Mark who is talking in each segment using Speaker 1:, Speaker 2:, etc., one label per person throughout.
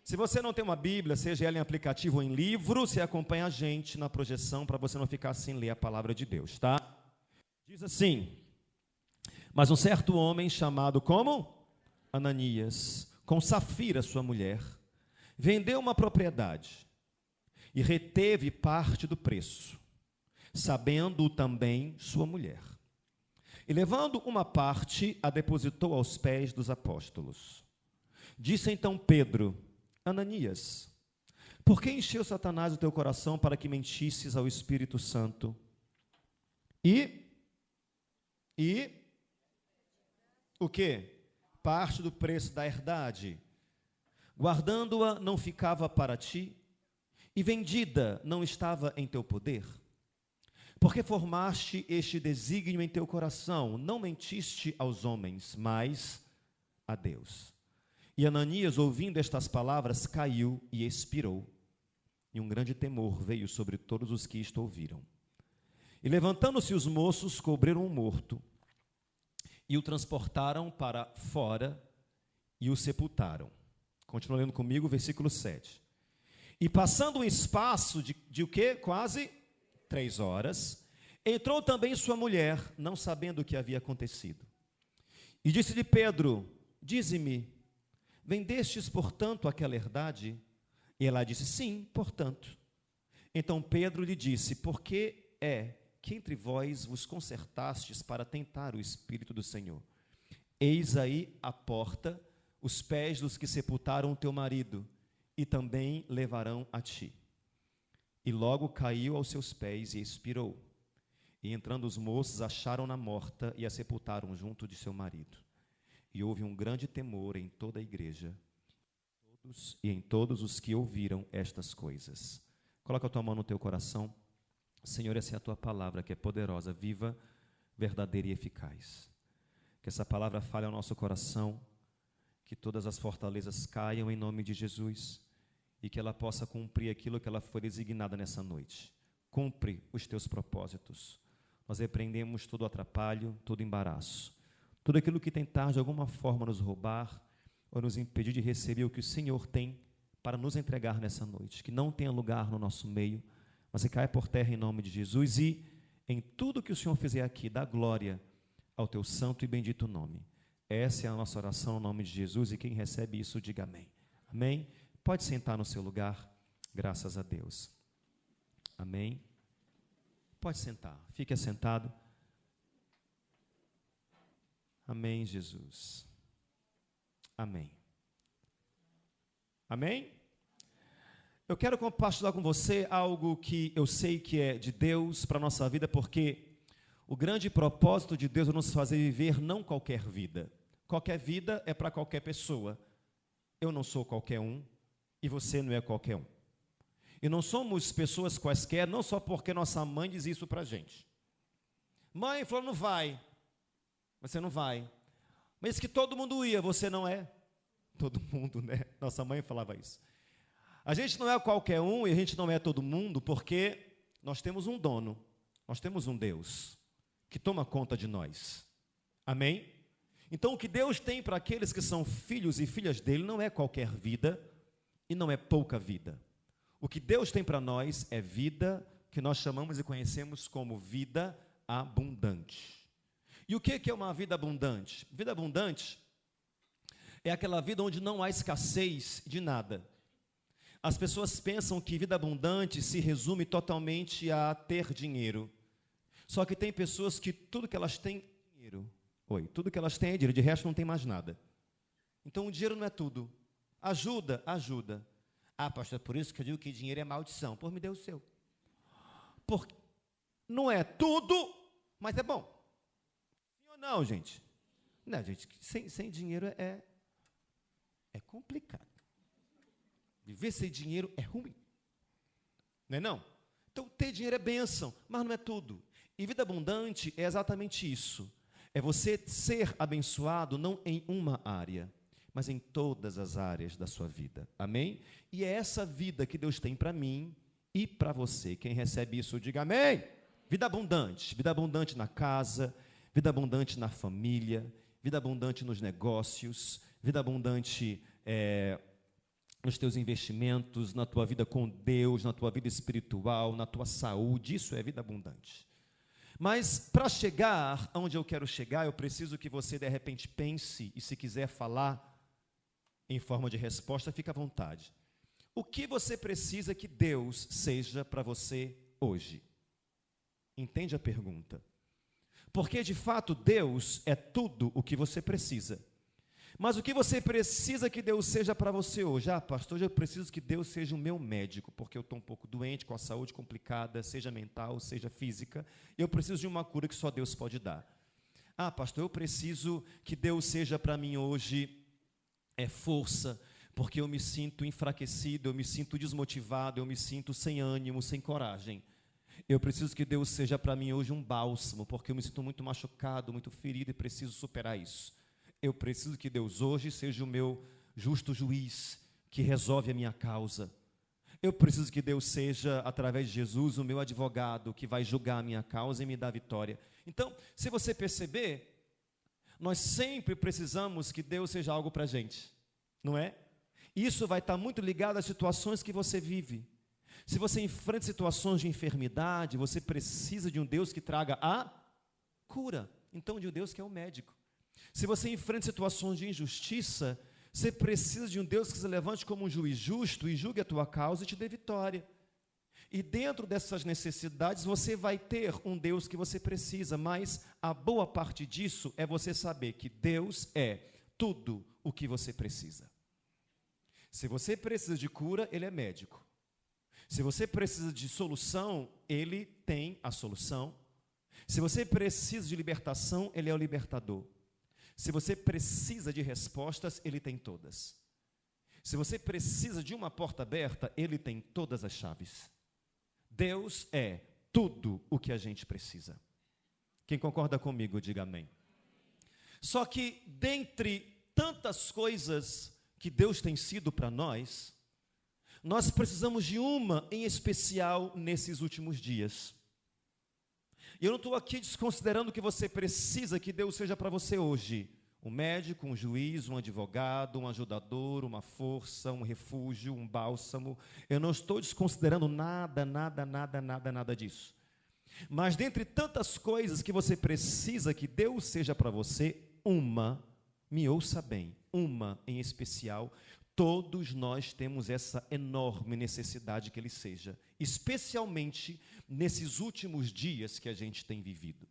Speaker 1: Se você não tem uma Bíblia, seja ela em aplicativo ou em livro, você acompanha a gente na projeção para você não ficar sem ler a palavra de Deus, tá? Diz assim: mas um certo homem chamado como? Ananias, com Safira, sua mulher, vendeu uma propriedade e reteve parte do preço, sabendo também sua mulher. E levando uma parte, a depositou aos pés dos apóstolos. Disse então Pedro: Ananias, por que encheu Satanás o teu coração para que mentisses ao Espírito Santo? E o quê? Parte do preço da herdade, guardando-a, não ficava para ti, e vendida não estava em teu poder? Porque formaste este desígnio em teu coração, não mentiste aos homens, mas a Deus. E Ananias, ouvindo estas palavras, caiu e expirou, e um grande temor veio sobre todos os que isto ouviram. E levantando-se os moços, cobriram o morto, e o transportaram para fora, e o sepultaram. Continua lendo comigo, versículo 7. E passando um espaço de o quê? Quase 3 horas, entrou também sua mulher, não sabendo o que havia acontecido. E disse-lhe Pedro: dize-me, vendestes, portanto, aquela herdade? E ela disse: sim, portanto. Então Pedro lhe disse: por que é que entre vós vos concertastes para tentar o Espírito do Senhor? Eis aí a porta, os pés dos que sepultaram o teu marido, e também levarão a ti. E logo caiu aos seus pés e expirou. E entrando os moços, acharam-na morta e a sepultaram junto de seu marido. E houve um grande temor em toda a igreja, e em todos os que ouviram estas coisas. Coloca a tua mão no teu coração. Senhor, essa é a tua palavra, que é poderosa, viva, verdadeira e eficaz. Que essa palavra fale ao nosso coração, que todas as fortalezas caiam em nome de Jesus, e que ela possa cumprir aquilo que ela foi designada nessa noite. Cumpre os teus propósitos. Nós repreendemos todo atrapalho, todo embaraço, tudo aquilo que tentar de alguma forma nos roubar ou nos impedir de receber o que o Senhor tem para nos entregar nessa noite. Que não tenha lugar no nosso meio, mas que caia por terra em nome de Jesus, e em tudo que o Senhor fizer aqui, dá glória ao teu santo e bendito nome. Essa é a nossa oração no nome de Jesus, e quem recebe isso, diga amém. Amém? Pode sentar no seu lugar, graças a Deus. Amém? Pode sentar, fique assentado. Amém, Jesus. Amém. Amém? Eu quero compartilhar com você algo que eu sei que é de Deus para a nossa vida, porque o grande propósito de Deus é nos fazer viver não qualquer vida. Qualquer vida é para qualquer pessoa. Eu não sou qualquer um e você não é qualquer um. E não somos pessoas quaisquer, não só porque nossa mãe diz isso para a gente. Mãe falou, não vai. Você não vai. Mas que todo mundo ia, você não é? Todo mundo, né? Nossa mãe falava isso. A gente não é qualquer um e a gente não é todo mundo porque nós temos um dono, nós temos um Deus que toma conta de nós. Amém? Então o que Deus tem para aqueles que são filhos e filhas dele não é qualquer vida e não é pouca vida. O que Deus tem para nós é vida que nós chamamos e conhecemos como vida abundante. E o que é uma vida abundante? Vida abundante é aquela vida onde não há escassez de nada. As pessoas pensam que vida abundante se resume totalmente a ter dinheiro. Só que tem pessoas que tudo que elas têm é dinheiro. Tudo que elas têm é dinheiro, de resto não tem mais nada. Então o dinheiro não é tudo. Ajuda, ajuda. Ah, pastor, é por isso que eu digo que dinheiro é maldição. Pô, me dê o seu. Porque não é tudo, mas é bom. Sim ou não, gente? Não, gente, sem dinheiro é complicado. Viver sem dinheiro é ruim. Não é não? Então, ter dinheiro é bênção, mas não é tudo. E vida abundante é exatamente isso. É você ser abençoado não em uma área, mas em todas as áreas da sua vida. Amém? E é essa vida que Deus tem para mim e para você. Quem recebe isso, diga amém. Vida abundante na casa, vida abundante na família, vida abundante nos negócios, vida abundante nos teus investimentos, na tua vida com Deus, na tua vida espiritual, na tua saúde. Isso é vida abundante. Mas para chegar onde eu quero chegar, eu preciso que você de repente pense, e se quiser falar em forma de resposta, fica à vontade. O que você precisa que Deus seja para você hoje? Entende a pergunta? Porque de fato Deus é tudo o que você precisa. Mas o que você precisa que Deus seja para você hoje? Ah, pastor, eu preciso que Deus seja o meu médico, porque eu estou um pouco doente, com a saúde complicada, seja mental, seja física. Eu preciso de uma cura que só Deus pode dar. Ah, pastor, eu preciso que Deus seja para mim hoje força, porque eu me sinto enfraquecido, eu me sinto desmotivado, eu me sinto sem ânimo, sem coragem. Eu preciso que Deus seja para mim hoje um bálsamo, porque eu me sinto muito machucado, muito ferido e preciso superar isso. Eu preciso que Deus hoje seja o meu justo juiz, que resolve a minha causa. Eu preciso que Deus seja, através de Jesus, o meu advogado, que vai julgar a minha causa e me dar vitória. Então, se você perceber, nós sempre precisamos que Deus seja algo para a gente, não é? Isso vai estar muito ligado às situações que você vive. Se você enfrenta situações de enfermidade, você precisa de um Deus que traga a cura. Então, de um Deus que é o médico. Se você enfrenta situações de injustiça, você precisa de um Deus que se levante como um juiz justo e julgue a tua causa e te dê vitória. E dentro dessas necessidades, você vai ter um Deus que você precisa, mas a boa parte disso é você saber que Deus é tudo o que você precisa. Se você precisa de cura, Ele é médico. Se você precisa de solução, Ele tem a solução. Se você precisa de libertação, Ele é o libertador. Se você precisa de respostas, Ele tem todas. Se você precisa de uma porta aberta, Ele tem todas as chaves. Deus é tudo o que a gente precisa. Quem concorda comigo, diga amém. Só que, dentre tantas coisas que Deus tem sido para nós, nós precisamos de uma em especial nesses últimos dias. E eu não estou aqui desconsiderando que você precisa que Deus seja para você hoje. Um médico, um juiz, um advogado, um ajudador, uma força, um refúgio, um bálsamo. Eu não estou desconsiderando nada disso. Mas dentre tantas coisas que você precisa que Deus seja para você, uma, me ouça bem, uma em especial, todos nós temos essa enorme necessidade que Ele seja, especialmente nesses últimos dias que a gente tem vivido.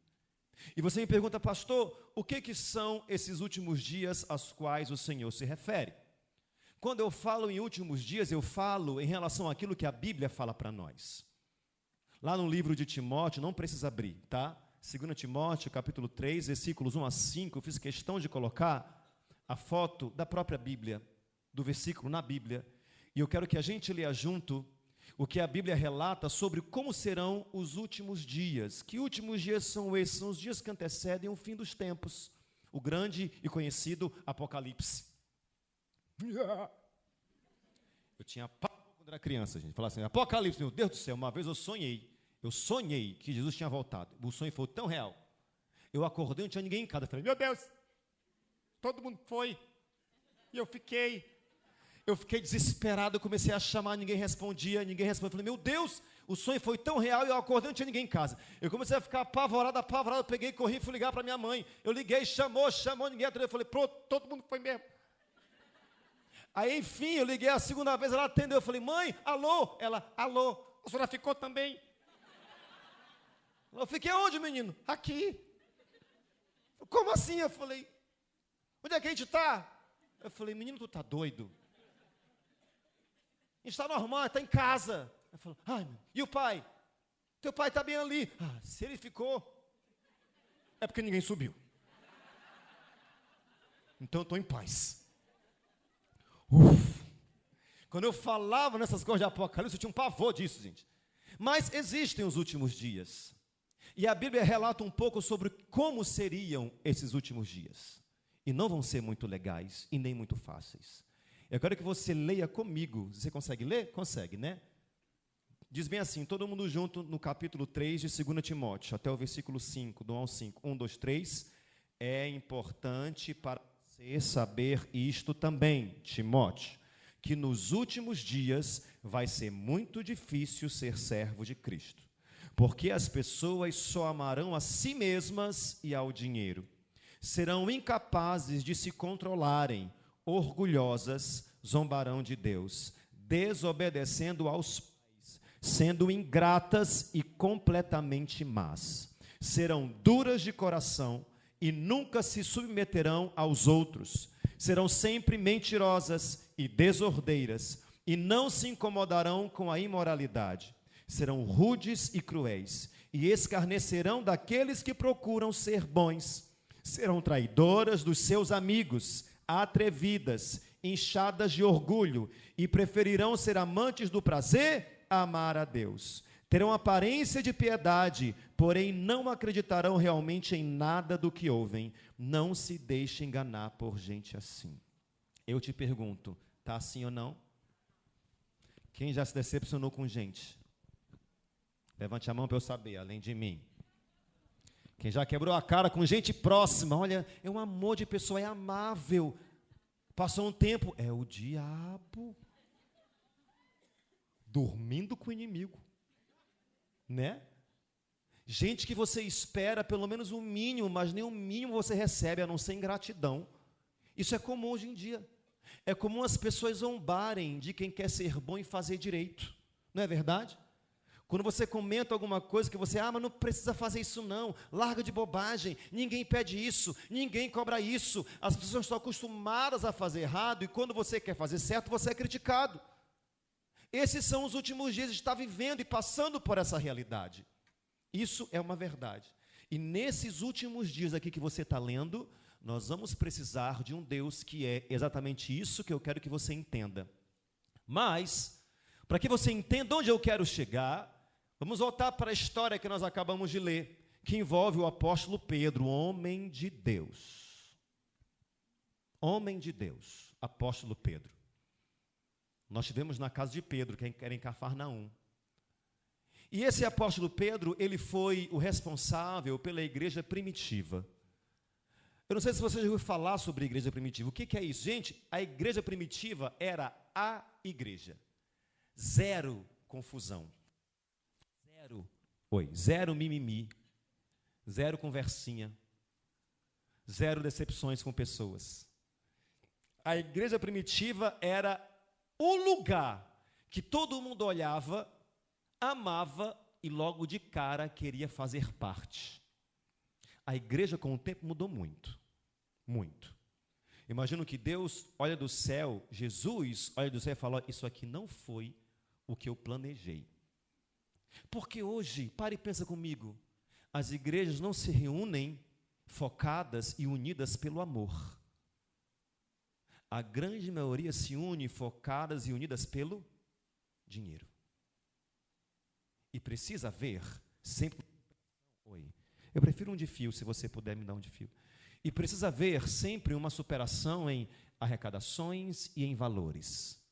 Speaker 1: E você me pergunta, pastor, o que são esses últimos dias aos quais o Senhor se refere? Quando eu falo em últimos dias, eu falo em relação àquilo que a Bíblia fala para nós. Lá no livro de Timóteo, não precisa abrir, tá? 2 Timóteo, capítulo 3, versículos 1 a 5, eu fiz questão de colocar a foto da própria Bíblia, do versículo na Bíblia, e eu quero que a gente leia junto o que a Bíblia relata sobre como serão os últimos dias. Que últimos dias são esses? São os dias que antecedem o fim dos tempos, o grande e conhecido Apocalipse. Eu tinha pavor quando era criança, gente, falava assim, Apocalipse, meu Deus do céu, uma vez eu sonhei que Jesus tinha voltado, o sonho foi tão real, eu acordei, não tinha ninguém em casa, eu falei, meu Deus, todo mundo foi, e eu fiquei desesperado, eu comecei a chamar, ninguém respondia, eu falei, meu Deus, o sonho foi tão real, e eu acordei, não tinha ninguém em casa, eu comecei a ficar apavorado, eu peguei, corri, fui ligar para minha mãe, eu liguei, chamou, ninguém atendeu, eu falei, pronto, todo mundo foi mesmo. Aí, enfim, eu liguei a segunda vez, ela atendeu, eu falei, mãe, alô? Ela, alô, a senhora ficou também? Eu fiquei onde, menino? Aqui. Como assim? Eu falei, onde é que a gente está? Eu falei, menino, tu está doido? A gente está normal, está em casa. Eu falei, ai, e o pai? Teu pai está bem ali. Ah, se ele ficou, é porque ninguém subiu. Então eu estou em paz. Quando eu falava nessas coisas de Apocalipse, eu tinha um pavor disso, gente. Mas existem os últimos dias. E a Bíblia relata um pouco sobre como seriam esses últimos dias. E não vão ser muito legais e nem muito fáceis. Eu quero que você leia comigo. Você consegue ler? Consegue, né? Diz bem assim, todo mundo junto no capítulo 3 de 2 Timóteo, até o versículo 5, do 1 ao 5. 1, 2, 3. É importante para você saber isto também, Timóteo, que nos últimos dias vai ser muito difícil ser servo de Cristo, porque as pessoas só amarão a si mesmas e ao dinheiro. Serão incapazes de se controlarem, orgulhosas, zombarão de Deus, desobedecendo aos pais, sendo ingratas e completamente más. Serão duras de coração e nunca se submeterão aos outros. Serão sempre mentirosas e desordeiras e não se incomodarão com a imoralidade. Serão rudes e cruéis e escarnecerão daqueles que procuram ser bons. Serão traidoras dos seus amigos, atrevidas, inchadas de orgulho e preferirão ser amantes do prazer a amar a Deus. Terão aparência de piedade, porém não acreditarão realmente em nada do que ouvem. Não se deixe enganar por gente assim. Eu te pergunto, está assim ou não? Quem já se decepcionou com gente? Levante a mão para eu saber, além de mim. Quem já quebrou a cara com gente próxima? Olha, é um amor de pessoa, é amável. Passou um tempo, é o diabo. Dormindo com o inimigo. Né? Gente que você espera pelo menos o mínimo, mas nem o mínimo você recebe, a não ser ingratidão. Isso é comum hoje em dia. É comum as pessoas zombarem de quem quer ser bom e fazer direito. Não é verdade? Quando você comenta alguma coisa que você, mas não precisa fazer isso não, larga de bobagem, ninguém pede isso, ninguém cobra isso, as pessoas estão acostumadas a fazer errado e quando você quer fazer certo, você é criticado. Esses são os últimos dias, está vivendo e passando por essa realidade. Isso é uma verdade. E nesses últimos dias aqui que você está lendo, nós vamos precisar de um Deus que é exatamente isso que eu quero que você entenda. Mas, para que você entenda onde eu quero chegar, vamos voltar para a história que nós acabamos de ler, que envolve o apóstolo Pedro, homem de Deus. Homem de Deus, apóstolo Pedro. Nós estivemos na casa de Pedro, que era em Cafarnaum. E esse apóstolo Pedro, ele foi o responsável pela igreja primitiva. Eu não sei se você já ouviu falar sobre a igreja primitiva. O que é isso? Gente, a igreja primitiva era a igreja. Zero confusão. Zero mimimi. Zero conversinha. Zero decepções com pessoas. A igreja primitiva era o lugar que todo mundo olhava, amava e logo de cara queria fazer parte. A igreja com o tempo mudou muito, muito. Imagino que Deus olha do céu, Jesus olha do céu e fala, isso aqui não foi o que eu planejei. Porque hoje, pare e pensa comigo, as igrejas não se reúnem focadas e unidas pelo amor. A grande maioria se une focadas e unidas pelo dinheiro. E precisa haver sempre... Eu prefiro um de fio, se você puder me dar um de fio. E precisa haver sempre uma superação em arrecadações e em valores.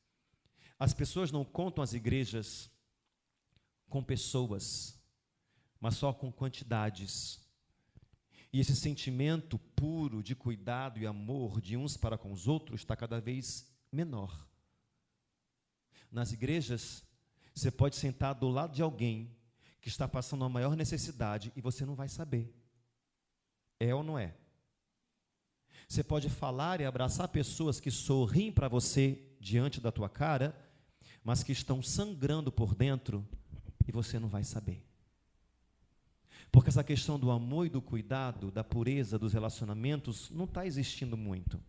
Speaker 1: As pessoas não contam as igrejas com pessoas, mas só com quantidades. E esse sentimento puro de cuidado e amor de uns para com os outros está cada vez menor. Nas igrejas, você pode sentar do lado de alguém que está passando a maior necessidade e você não vai saber. É ou não é? Você pode falar e abraçar pessoas que sorriem para você diante da tua cara, mas que estão sangrando por dentro e você não vai saber. Porque essa questão do amor e do cuidado, da pureza dos relacionamentos, não está existindo muito.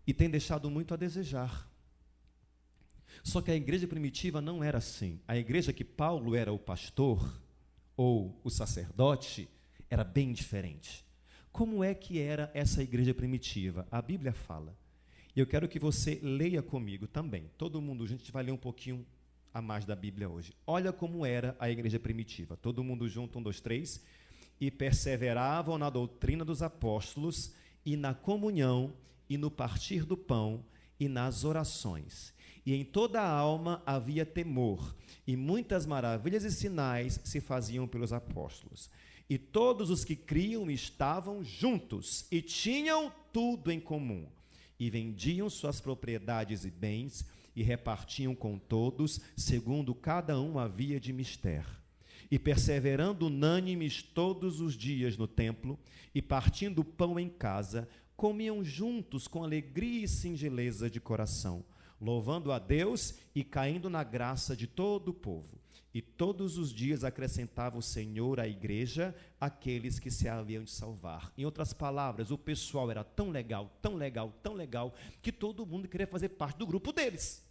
Speaker 1: E tem deixado muito a desejar. Só que a igreja primitiva não era assim. A igreja que Paulo era o pastor, ou o sacerdote, era bem diferente. Como é que era essa igreja primitiva? A Bíblia fala. E eu quero que você leia comigo também. Todo mundo, a gente vai ler um pouquinho a mais da Bíblia hoje. Olha como era a igreja primitiva. Todo mundo junto, 1, 2, 3. E perseveravam na doutrina dos apóstolos, e na comunhão, e no partir do pão, e nas orações. E em toda a alma havia temor, e muitas maravilhas e sinais se faziam pelos apóstolos. E todos os que criam estavam juntos, e tinham tudo em comum. e vendiam suas propriedades e bens, e repartiam com todos, segundo cada um havia de mister. E perseverando unânimes todos os dias no templo, e partindo pão em casa, comiam juntos com alegria e singeleza de coração, louvando a Deus e caindo na graça de todo o povo. E todos os dias acrescentava o Senhor à igreja aqueles que se haviam de salvar. Em outras palavras, o pessoal era tão legal, tão legal, tão legal, que todo mundo queria fazer parte do grupo deles.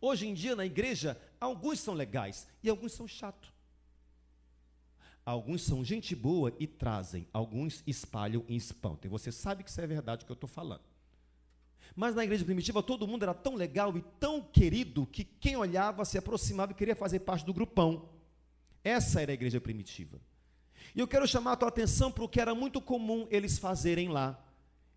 Speaker 1: Hoje em dia, na igreja, alguns são legais e alguns são chatos. Alguns são gente boa e trazem, alguns espalham e espantam. E você sabe que isso é verdade o que eu estou falando. Mas na igreja primitiva, todo mundo era tão legal e tão querido que quem olhava se aproximava e queria fazer parte do grupão. Essa era a igreja primitiva. E eu quero chamar a tua atenção para o que era muito comum eles fazerem lá.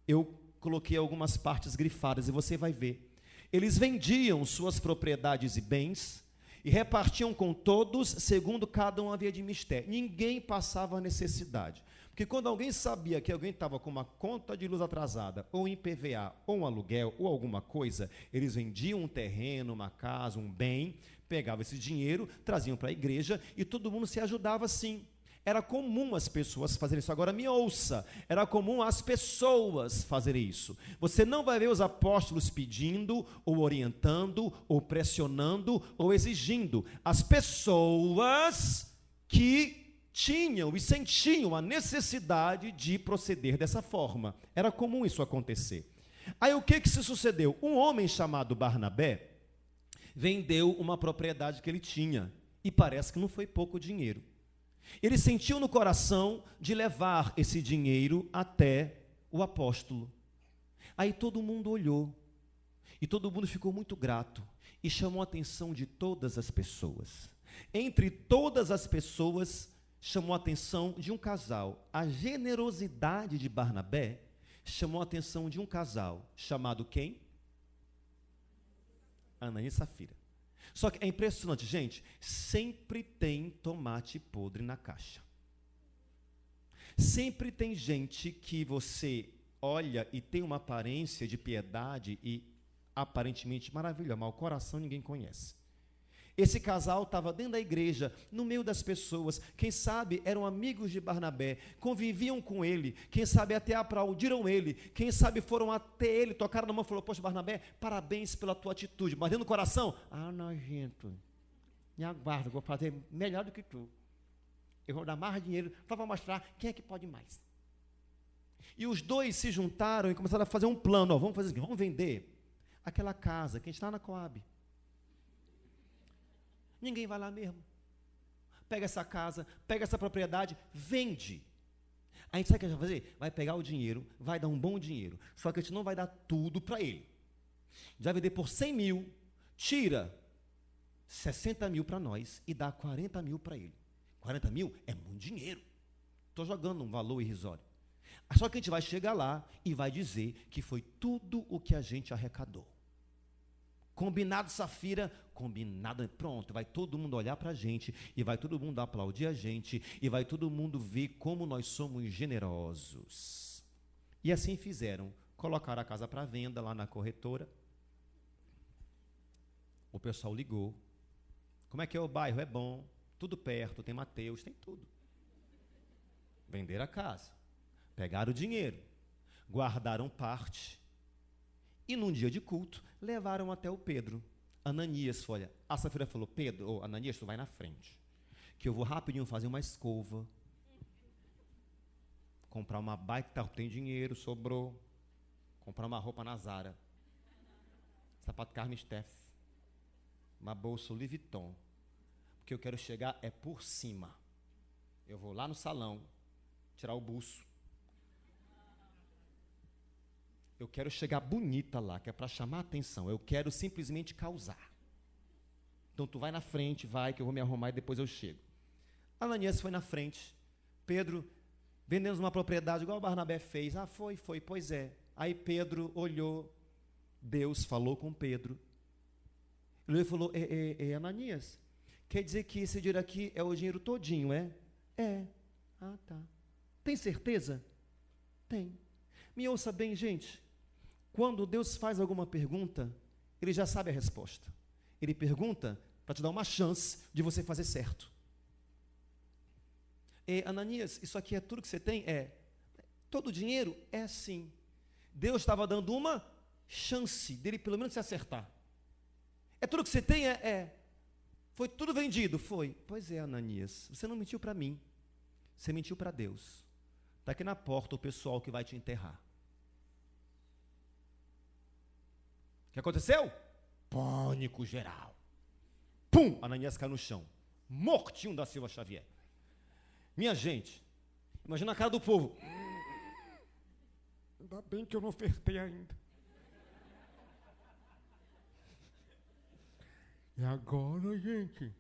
Speaker 1: Eu coloquei algumas partes grifadas e você vai ver. Eles vendiam suas propriedades e bens e repartiam com todos, segundo cada um havia de mister. Ninguém passava necessidade. Porque quando alguém sabia que alguém estava com uma conta de luz atrasada, ou em PVA, ou um aluguel, ou alguma coisa, eles vendiam um terreno, uma casa, um bem, pegavam esse dinheiro, traziam para a igreja e todo mundo se ajudava assim. Era comum as pessoas fazerem isso. Agora me ouça, era comum as pessoas fazerem isso. Você não vai ver os apóstolos pedindo, ou orientando, ou pressionando, ou exigindo. As pessoas que tinham e sentiam a necessidade de proceder dessa forma. Era comum isso acontecer. Aí o que se sucedeu? Um homem chamado Barnabé vendeu uma propriedade que ele tinha, e parece que não foi pouco dinheiro. Ele sentiu no coração de levar esse dinheiro até o apóstolo. Aí todo mundo olhou, e todo mundo ficou muito grato, e chamou a atenção de todas as pessoas. Entre todas as pessoas, chamou a atenção de um casal. A generosidade de Barnabé chamou a atenção de um casal, chamado quem? Ananias e Safira. Só que é impressionante, gente, sempre tem tomate podre na caixa. Sempre tem gente que você olha e tem uma aparência de piedade e aparentemente maravilhosa, mas o coração ninguém conhece. Esse casal estava dentro da igreja, no meio das pessoas, quem sabe eram amigos de Barnabé, conviviam com ele, quem sabe até aplaudiram ele, quem sabe foram até ele, tocaram na mão e falaram: poxa, Barnabé, parabéns pela tua atitude. Mas dentro do coração, nojento, me aguarda, vou fazer melhor do que tu. Eu vou dar mais dinheiro para mostrar quem é que pode mais. E os dois se juntaram e começaram a fazer um plano. Vamos fazer o seguinte, vamos vender aquela casa que a gente está na Coab. Ninguém vai lá mesmo. Pega essa casa, pega essa propriedade, vende. A gente sabe o que a gente vai fazer? Vai pegar o dinheiro, vai dar um bom dinheiro. Só que a gente não vai dar tudo para ele. Já vender por 100 mil, tira 60 mil para nós e dá 40 mil para ele. 40 mil é muito dinheiro. Estou jogando um valor irrisório. Só que a gente vai chegar lá e vai dizer que foi tudo o que a gente arrecadou. Combinado, Safira? Combinado, pronto, vai todo mundo olhar para a gente, e vai todo mundo aplaudir a gente, e vai todo mundo ver como nós somos generosos. E assim fizeram, colocaram a casa para venda lá na corretora, o pessoal ligou, como é que é o bairro? É bom, tudo perto, tem Mateus, tem tudo. Venderam a casa, pegaram o dinheiro, guardaram parte, e num dia de culto, levaram até o Pedro. Ananias, olha, a Safira falou: Pedro, Ananias, tu vai na frente, que eu vou rapidinho fazer uma escova, comprar uma baita, tem dinheiro, sobrou, comprar uma roupa na Zara, sapato Carmen Steff, uma bolsa Louis Vuitton, porque eu quero chegar por cima. Eu vou lá no salão, tirar o buço. Eu quero chegar bonita lá, que é para chamar a atenção. Eu quero simplesmente causar. Então, tu vai na frente, vai, que eu vou me arrumar e depois eu chego. Ananias foi na frente. Pedro, vendemos uma propriedade, igual o Barnabé fez. Foi, pois é. Aí Pedro olhou, Deus falou com Pedro. Ele falou: Ananias, quer dizer que esse dinheiro aqui é o dinheiro todinho, é? É. Tá. Tem certeza? Tem. Me ouça bem, gente. Quando Deus faz alguma pergunta, Ele já sabe a resposta. Ele pergunta para te dar uma chance de você fazer certo. Ananias, isso aqui é tudo que você tem? Todo o dinheiro? É sim. Deus estava dando uma chance dele pelo menos se acertar. É tudo que você tem? Foi tudo vendido? Foi. Pois é, Ananias, você não mentiu para mim. Você mentiu para Deus. Está aqui na porta o pessoal que vai te enterrar. O que aconteceu? Pânico geral. Pum! Ananias caiu no chão. Mortinho da Silva Xavier. Minha gente, imagina a cara do povo. Ainda bem que eu não ofertei ainda. E agora, gente?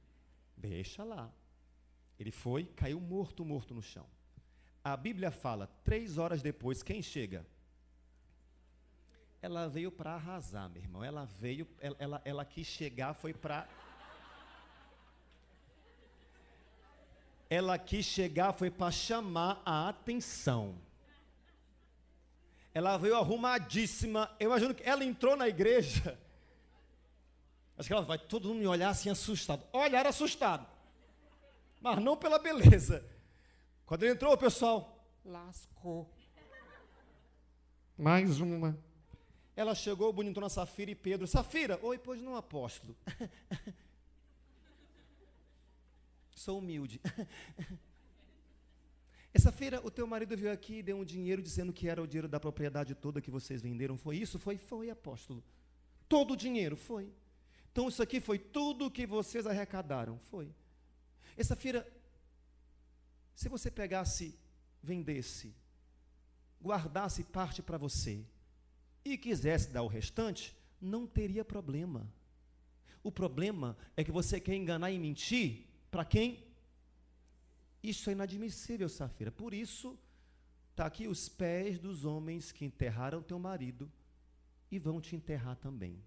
Speaker 1: Deixa lá. Ele foi, caiu morto no chão. A Bíblia fala, 3 horas depois, quem chega? Ela veio para arrasar, meu irmão. Ela quis chegar, foi para... Ela quis chegar, foi para chamar a atenção. Ela veio arrumadíssima. Eu imagino que ela entrou na igreja. Acho que ela vai todo mundo me olhar assim assustado. Olhar assustado. Mas não pela beleza. Quando ele entrou, o pessoal lascou. Mais uma. Ela chegou, bonitona Safira e Pedro. Safira, oi, pois não, apóstolo. Sou humilde. Essa feira, o teu marido veio aqui e deu um dinheiro dizendo que era o dinheiro da propriedade toda que vocês venderam. Foi isso? Foi, apóstolo. Todo o dinheiro, foi. Então isso aqui foi tudo que vocês arrecadaram, foi. Essa feira, se você pegasse, vendesse, guardasse parte para você e quisesse dar o restante, não teria problema. O problema é que você quer enganar e mentir para quem? Isso é inadmissível, Safira. Por isso, está aqui os pés dos homens que enterraram teu marido e vão te enterrar também.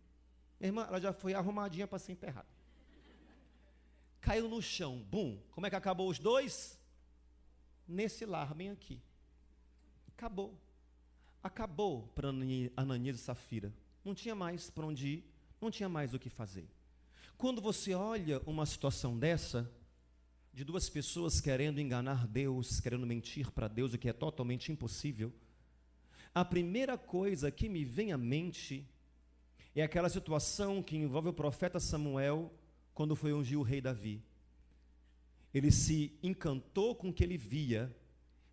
Speaker 1: Minha irmã, ela já foi arrumadinha para ser enterrada. Caiu no chão, bum. Como é que acabou os dois? Nesse lar, bem aqui. Acabou. Acabou para Ananias e Safira. Não tinha mais para onde ir, não tinha mais o que fazer. Quando você olha uma situação dessa, de duas pessoas querendo enganar Deus, querendo mentir para Deus, o que é totalmente impossível, a primeira coisa que me vem à mente é aquela situação que envolve o profeta Samuel, quando foi ungir o rei Davi. Ele se encantou com o que ele via,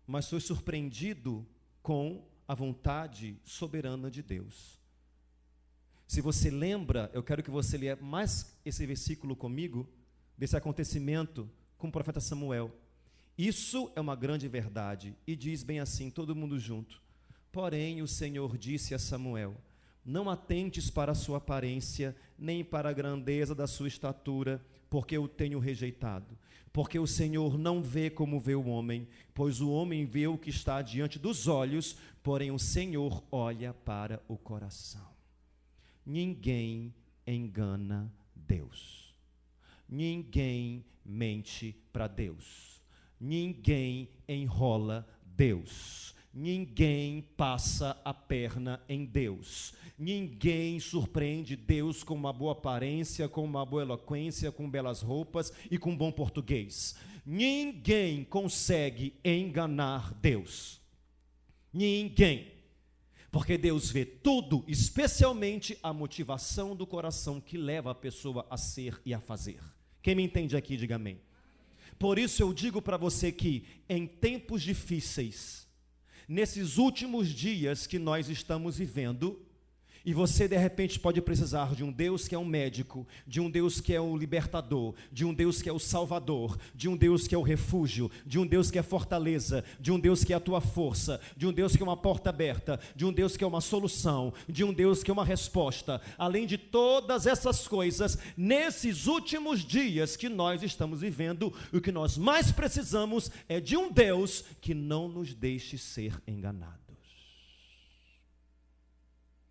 Speaker 1: mas foi surpreendido com a vontade soberana de Deus. Se você lembra, eu quero que você leia mais esse versículo comigo, desse acontecimento com o profeta Samuel. Isso é uma grande verdade, e diz bem assim, todo mundo junto. Porém, o Senhor disse a Samuel, não atentes para a sua aparência, nem para a grandeza da sua estatura, porque eu tenho rejeitado. Porque o Senhor não vê como vê o homem, pois o homem vê o que está diante dos olhos, porém o Senhor olha para o coração. Ninguém engana Deus. Ninguém mente para Deus. Ninguém enrola Deus. Ninguém passa a perna em Deus. Ninguém surpreende Deus com uma boa aparência, com uma boa eloquência, com belas roupas e com bom português. Ninguém consegue enganar Deus. Ninguém. Porque Deus vê tudo, especialmente a motivação do coração que leva a pessoa a ser e a fazer. Quem me entende aqui, diga amém. Por isso eu digo para você que em tempos difíceis, nesses últimos dias que nós estamos vivendo, e você de repente pode precisar de um Deus que é um médico, de um Deus que é o libertador, de um Deus que é o salvador, de um Deus que é o refúgio, de um Deus que é fortaleza, de um Deus que é a tua força, de um Deus que é uma porta aberta, de um Deus que é uma solução, de um Deus que é uma resposta. Além de todas essas coisas, nesses últimos dias que nós estamos vivendo, o que nós mais precisamos é de um Deus que não nos deixe ser enganados.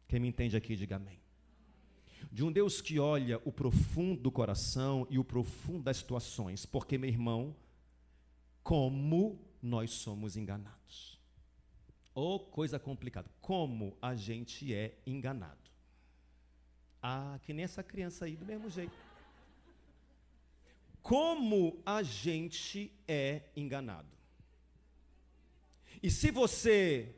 Speaker 1: Quem me entende aqui, diga amém. De um Deus que olha o profundo do coração e o profundo das situações, porque, meu irmão, como nós somos enganados. Ô, coisa complicada. Como a gente é enganado. Ah, que nem essa criança aí, do mesmo jeito. Como a gente é enganado. E se você...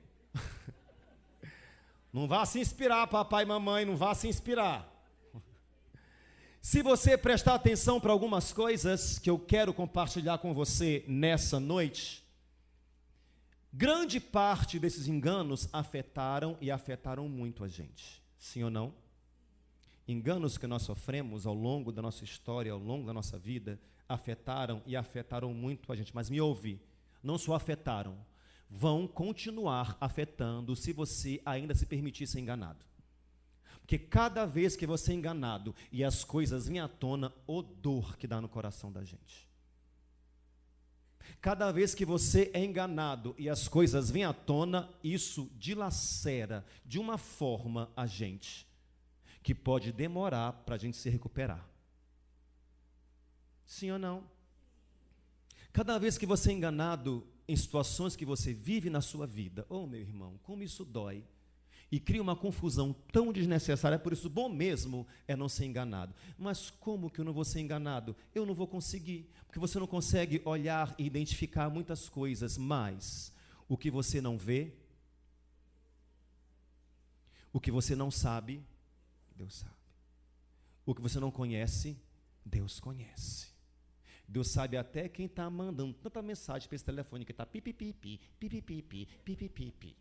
Speaker 1: Não vá se inspirar, papai e mamãe, não vá se inspirar. Se você prestar atenção para algumas coisas que eu quero compartilhar com você nessa noite, grande parte desses enganos afetaram e afetaram muito a gente. Sim ou não? Enganos que nós sofremos ao longo da nossa história, ao longo da nossa vida, afetaram e afetaram muito a gente. Mas me ouve, não só afetaram, vão continuar afetando se você ainda se permitir ser enganado. Porque cada vez que você é enganado e as coisas vêm à tona, o dor que dá no coração da gente. Cada vez que você é enganado e as coisas vêm à tona, isso dilacera de uma forma a gente, que pode demorar para a gente se recuperar. Sim ou não? Cada vez que você é enganado em situações que você vive na sua vida, oh meu irmão, como isso dói, e cria uma confusão tão desnecessária, por isso bom mesmo é não ser enganado. Mas como que eu não vou ser enganado? Eu não vou conseguir, porque você não consegue olhar e identificar muitas coisas, mas o que você não vê, o que você não sabe, Deus sabe. O que você não conhece, Deus conhece. Deus sabe até quem está mandando tanta mensagem para esse telefone que está pipipipi, pipipipi, pipipipi.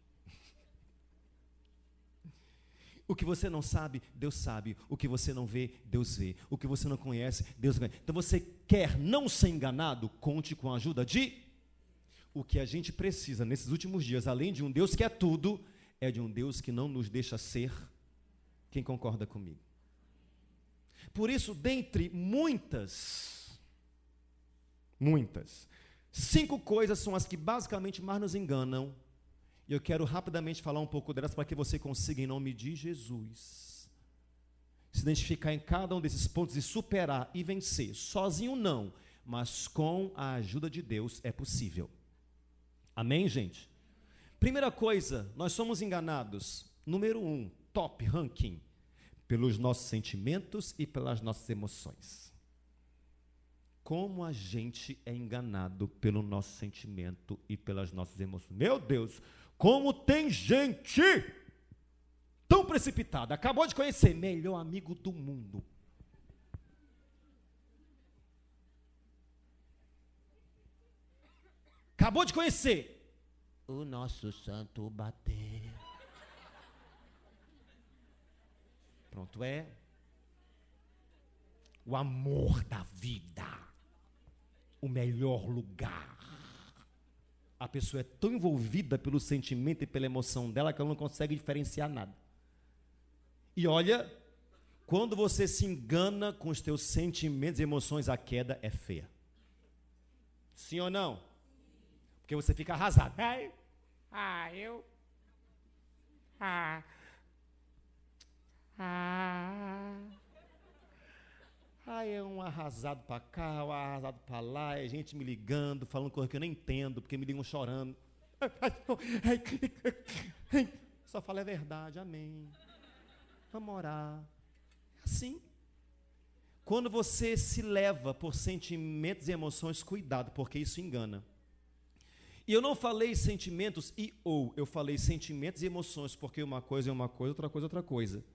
Speaker 1: O que você não sabe, Deus sabe. O que você não vê, Deus vê. O que você não conhece, Deus conhece. Então você quer não ser enganado? Conte com a ajuda de... O que a gente precisa nesses últimos dias, além de um Deus que é tudo, é de um Deus que não nos deixa ser. Quem concorda comigo? Por isso, dentre muitas, 5 coisas são as que basicamente mais nos enganam. E eu quero rapidamente falar um pouco delas para que você consiga, em nome de Jesus, se identificar em cada um desses pontos e superar e vencer. Sozinho não, mas com a ajuda de Deus é possível. Amém, gente? Primeira coisa, nós somos enganados. Número 1, top ranking, pelos nossos sentimentos e pelas nossas emoções. Como a gente é enganado pelo nosso sentimento e pelas nossas emoções. Meu Deus, como tem gente tão precipitada, acabou de conhecer, melhor amigo do mundo. Acabou de conhecer, o nosso santo bater. Pronto, é o amor da vida, o melhor lugar. A pessoa é tão envolvida pelo sentimento e pela emoção dela que ela não consegue diferenciar nada. E olha, quando você se engana com os teus sentimentos e emoções, a queda é feia. Sim ou não? Porque você fica arrasado. É um arrasado para cá, um arrasado para lá, é gente me ligando, falando coisa que eu nem entendo, porque me ligam chorando. Só fala é verdade, amém. Vamos orar. É assim. Quando você se leva por sentimentos e emoções, cuidado, porque isso engana. E eu não falei sentimentos eu falei sentimentos e emoções, porque uma coisa é uma coisa, outra coisa é outra coisa.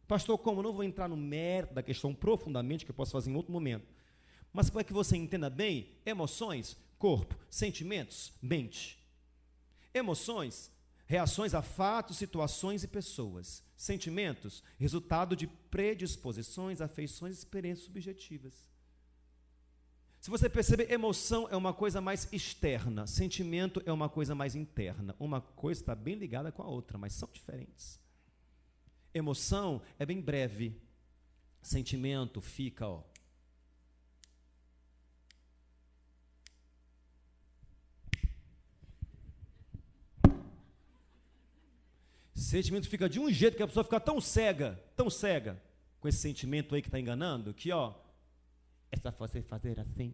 Speaker 1: Pastor, como? Eu não vou entrar no mérito da questão profundamente, que eu posso fazer em outro momento. Mas para que você entenda bem, emoções, corpo, sentimentos, mente. Emoções, reações a fatos, situações e pessoas. Sentimentos, resultado de predisposições, afeições e experiências subjetivas. Se você perceber, emoção é uma coisa mais externa, sentimento é uma coisa mais interna. Uma coisa está bem ligada com a outra, mas são diferentes. Emoção é bem breve, sentimento fica, sentimento fica de um jeito que a pessoa fica tão cega, com esse sentimento aí que está enganando, que é só você fazer assim.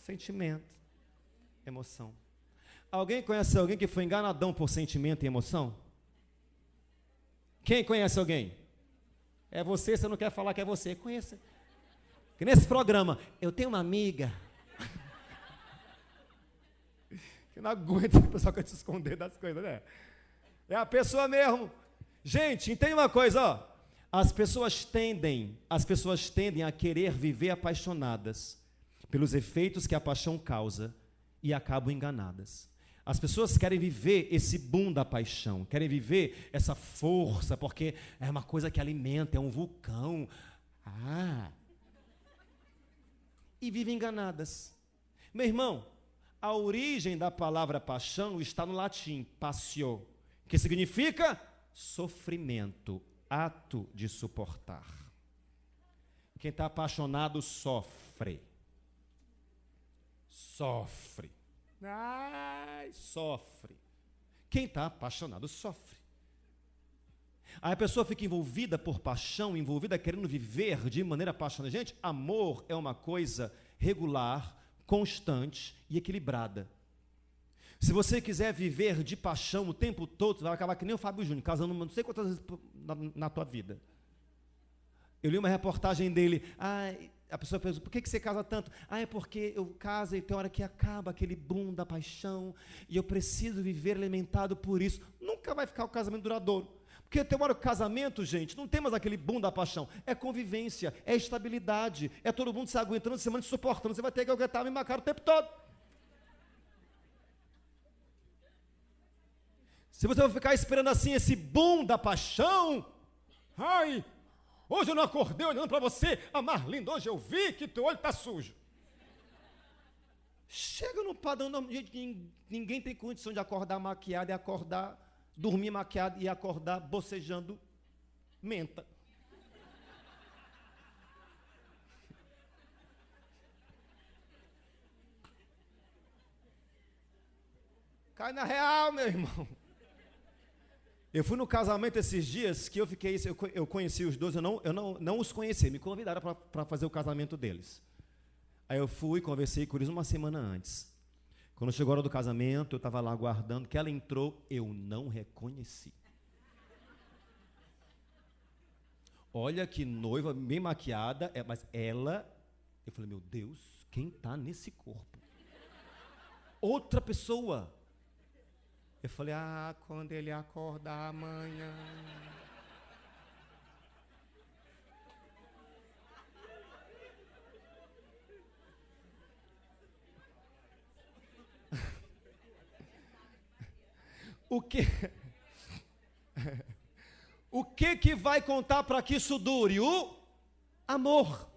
Speaker 1: Sentimento, emoção. Alguém conhece alguém que foi enganadão por sentimento e emoção? Quem conhece alguém? É você, você não quer falar que é você. Conheça. Que nesse programa, eu tenho uma amiga que não aguenta, o pessoal quer se esconder das coisas, né? É a pessoa mesmo. Gente, entende uma coisa, ó. As pessoas tendem a querer viver apaixonadas pelos efeitos que a paixão causa e acabam enganadas. As pessoas querem viver esse boom da paixão, querem viver essa força, porque é uma coisa que alimenta, é um vulcão. E vivem enganadas. Meu irmão, a origem da palavra paixão está no latim, passio, que significa sofrimento, ato de suportar. Quem está apaixonado sofre. Sofre. Sofre. Quem está apaixonado sofre. Aí a pessoa fica envolvida por paixão, envolvida querendo viver de maneira apaixonada. Gente, amor é uma coisa regular, constante e equilibrada. Se você quiser viver de paixão o tempo todo, você vai acabar que nem o Fábio Júnior, casando não sei quantas vezes na tua vida. Eu li uma reportagem dele, a pessoa pergunta, por que você casa tanto? É porque eu caso e tem hora que acaba aquele boom da paixão, e eu preciso viver alimentado por isso. Nunca vai ficar o casamento duradouro. Porque tem hora que o casamento, gente, não tem mais aquele boom da paixão. É convivência, é estabilidade, é todo mundo se aguentando, se suportando. Você vai ter que aguentar a mesma cara o tempo todo. Se você vai ficar esperando assim esse boom da paixão, hoje eu não acordei olhando para você, Marlinda, hoje eu vi que teu olho está sujo. Chega no padrão, ninguém tem condição de acordar maquiado e dormir maquiado e acordar bocejando menta. Cai na real, meu irmão. Eu fui no casamento esses dias que eu conheci os dois, eu não os conheci, me convidaram para fazer o casamento deles. Aí eu fui, conversei com eles uma semana antes. Quando chegou a hora do casamento, eu estava lá aguardando, que ela entrou, eu não reconheci. Olha que noiva, bem maquiada, mas ela, eu falei, meu Deus, quem está nesse corpo? Outra pessoa. Eu falei, quando ele acordar amanhã. O que vai contar para que isso dure? O amor.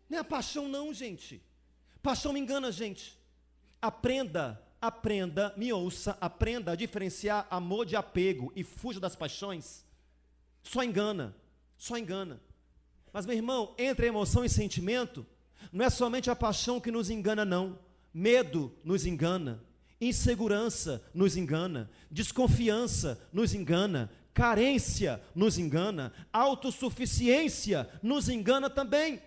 Speaker 1: Não é a paixão não, gente. Paixão me engana, gente. Aprenda, me ouça, aprenda a diferenciar amor de apego e fuja das paixões. Só engana. Mas, meu irmão, entre emoção e sentimento, não é somente a paixão que nos engana, não. Medo nos engana, insegurança nos engana, desconfiança nos engana, carência nos engana, autossuficiência nos engana também.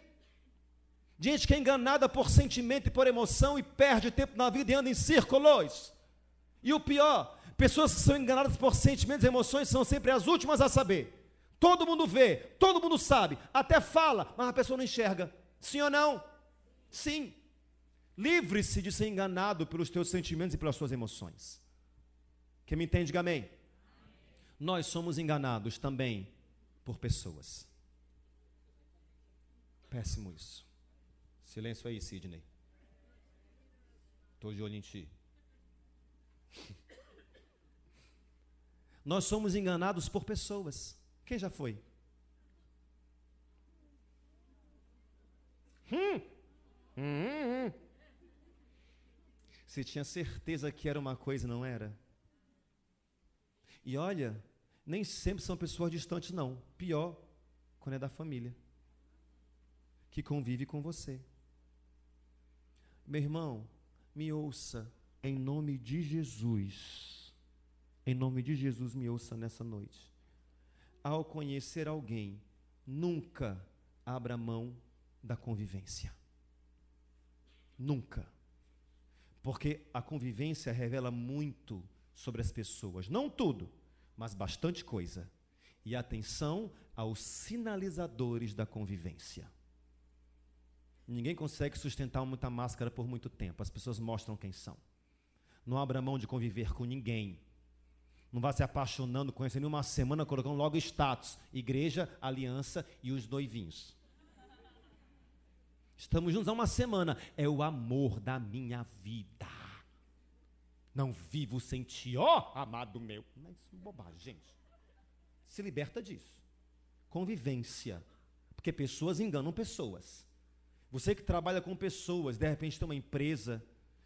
Speaker 1: Gente que é enganada por sentimento e por emoção e perde tempo na vida e anda em círculos. E o pior, pessoas que são enganadas por sentimentos e emoções são sempre as últimas a saber. Todo mundo vê, todo mundo sabe, até fala, mas a pessoa não enxerga. Sim ou não? Sim. Livre-se de ser enganado pelos teus sentimentos e pelas suas emoções. Quem me entende, diga amém. Nós somos enganados também por pessoas. Péssimo isso. Silêncio aí, Sidney. Estou de olho em ti. Nós somos enganados por pessoas. Quem já foi? Você tinha certeza que era uma coisa e não era? E olha, nem sempre são pessoas distantes, não. Pior, quando é da família, que convive com você. Meu irmão, me ouça, em nome de Jesus. Em nome de Jesus, me ouça nessa noite. Ao conhecer alguém, nunca abra mão da convivência. Nunca. Porque a convivência revela muito sobre as pessoas. Não tudo, mas bastante coisa. E atenção aos sinalizadores da convivência. Ninguém consegue sustentar muita máscara por muito tempo. As pessoas mostram quem são. Não abra mão de conviver com ninguém. Não vá se apaixonando, conhecendo em uma semana, colocando logo status. Igreja, aliança e os noivinhos. Estamos juntos há uma semana. É o amor da minha vida. Não vivo sem ti, ó, amado meu. Mas bobagem, gente. Se liberta disso. Convivência. Porque pessoas enganam pessoas. Você que trabalha com pessoas, de repente tem uma empresa,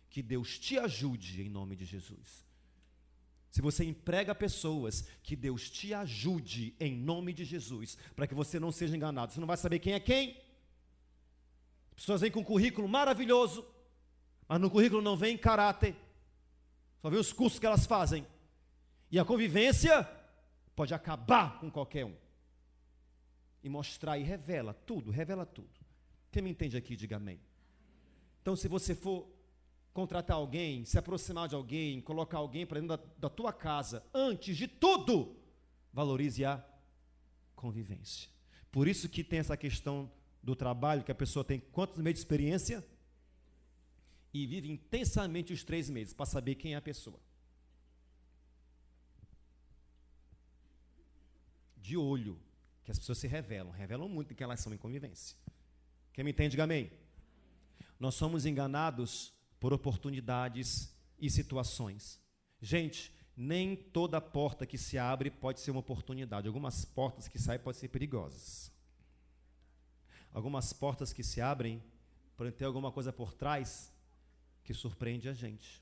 Speaker 1: que Deus te ajude em nome de Jesus. Se você emprega pessoas, que Deus te ajude em nome de Jesus, para que você não seja enganado. Você não vai saber quem é quem. As pessoas vêm com um currículo maravilhoso, mas no currículo não vem caráter. Só vê os cursos que elas fazem. E a convivência pode acabar com qualquer um. E mostrar e revela tudo, revela tudo. Quem me entende aqui, diga amém. Então, se você for contratar alguém, se aproximar de alguém, colocar alguém para dentro da tua casa, antes de tudo, valorize a convivência. Por isso que tem essa questão do trabalho, que a pessoa tem quantos meses de experiência? E vive intensamente os 3 meses, para saber quem é a pessoa. De olho, que as pessoas se revelam muito em que elas são em convivência. Quem me entende, diga amém. Nós somos enganados por oportunidades e situações. Gente, nem toda porta que se abre pode ser uma oportunidade. Algumas portas que saem podem ser perigosas. Algumas portas que se abrem podem ter alguma coisa por trás que surpreende a gente.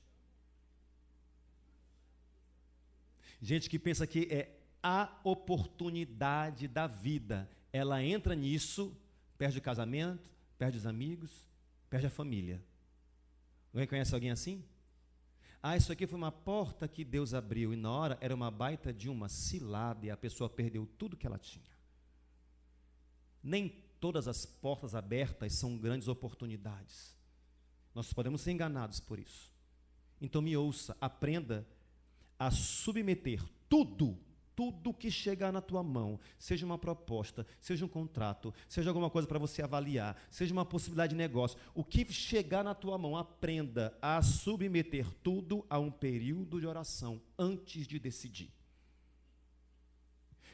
Speaker 1: Gente que pensa que é a oportunidade da vida. Ela entra nisso, perde o casamento, perde os amigos, perde a família. Alguém conhece alguém assim? Isso aqui foi uma porta que Deus abriu, e na hora era uma baita de uma cilada, e a pessoa perdeu tudo que ela tinha. Nem todas as portas abertas são grandes oportunidades. Nós podemos ser enganados por isso. Então me ouça, aprenda a submeter tudo que chegar na tua mão, seja uma proposta, seja um contrato, seja alguma coisa para você avaliar, seja uma possibilidade de negócio, o que chegar na tua mão, aprenda a submeter tudo a um período de oração antes de decidir.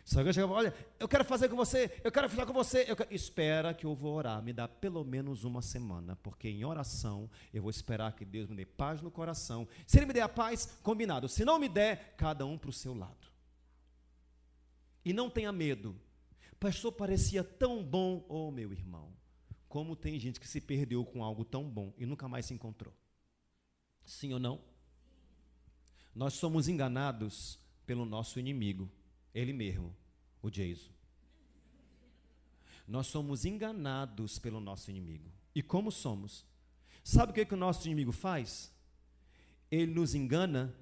Speaker 1: Se alguém chegar e falar, olha, eu quero fazer com você, eu quero falar com você, espera que eu vou orar, me dá pelo menos uma semana, porque em oração eu vou esperar que Deus me dê paz no coração. Se Ele me der a paz, combinado. Se não me der, cada um para o seu lado. E não tenha medo. Pastor, parecia tão bom. Oh, meu irmão, como tem gente que se perdeu com algo tão bom e nunca mais se encontrou. Sim ou não? Nós somos enganados pelo nosso inimigo, ele mesmo, o Jason. Nós somos enganados pelo nosso inimigo. E como somos? Sabe o que o nosso inimigo faz? Ele nos engana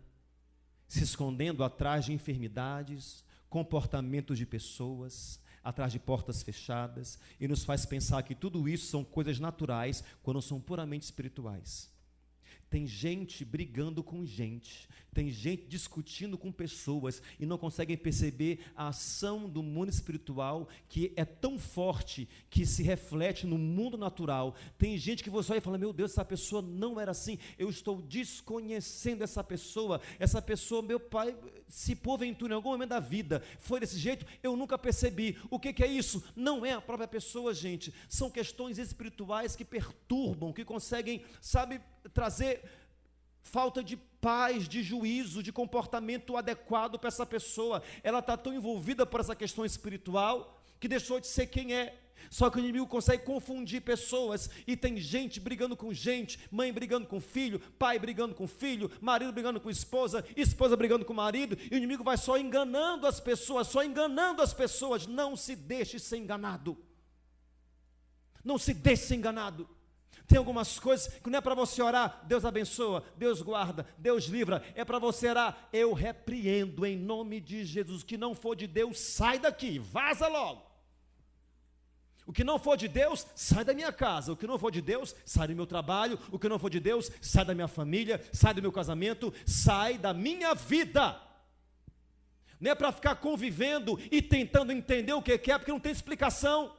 Speaker 1: se escondendo atrás de enfermidades, comportamentos de pessoas, atrás de portas fechadas, e nos faz pensar que tudo isso são coisas naturais, quando são puramente espirituais. Tem gente brigando com gente, tem gente discutindo com pessoas e não conseguem perceber a ação do mundo espiritual, que é tão forte que se reflete no mundo natural. Tem gente que você olha e fala, meu Deus, essa pessoa não era assim, eu estou desconhecendo essa pessoa, meu pai, se porventura em algum momento da vida foi desse jeito, eu nunca percebi. O que é isso? Não é a própria pessoa, gente, são questões espirituais que perturbam, que conseguem, trazer falta de paz, de juízo, de comportamento adequado para essa pessoa. Ela está tão envolvida por essa questão espiritual que deixou de ser quem é. Só que o inimigo consegue confundir pessoas, e tem gente brigando com gente, mãe brigando com filho, pai brigando com filho, marido brigando com esposa brigando com marido, e o inimigo vai só enganando as pessoas. Não se deixe ser enganado. Não se deixe ser enganado. Tem algumas coisas que não é para você orar, Deus abençoa, Deus guarda, Deus livra. É para você orar, eu repreendo em nome de Jesus. Que não for de Deus, sai daqui, vaza logo. O que não for de Deus, sai da minha casa. O que não for de Deus, sai do meu trabalho. O que não for de Deus, sai da minha família, sai do meu casamento, sai da minha vida. Não é para ficar convivendo e tentando entender o que é, porque não tem explicação.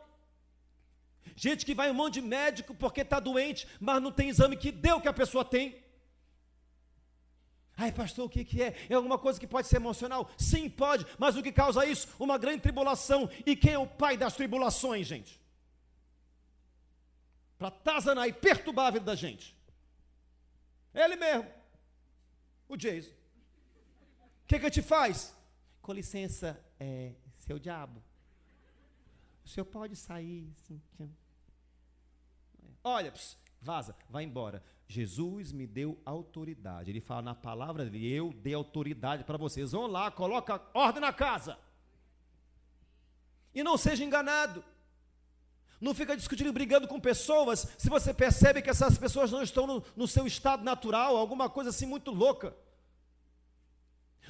Speaker 1: Gente que vai em um monte de médico porque está doente, mas não tem exame que dê o que a pessoa tem. Ai, pastor, o que é? É alguma coisa que pode ser emocional? Sim, pode, mas o que causa isso? Uma grande tribulação. E quem é o pai das tribulações, gente? Para atazanar e perturbar a vida da gente. Ele mesmo, o Jason. O que te faz? Com licença, seu diabo. O senhor pode sair? Assim, olha, vaza, vai embora. Jesus me deu autoridade. Ele fala na palavra dele, eu dei autoridade para vocês. Vão lá, coloca ordem na casa. E não seja enganado. Não fica discutindo e brigando com pessoas, se você percebe que essas pessoas não estão no seu estado natural, alguma coisa assim muito louca.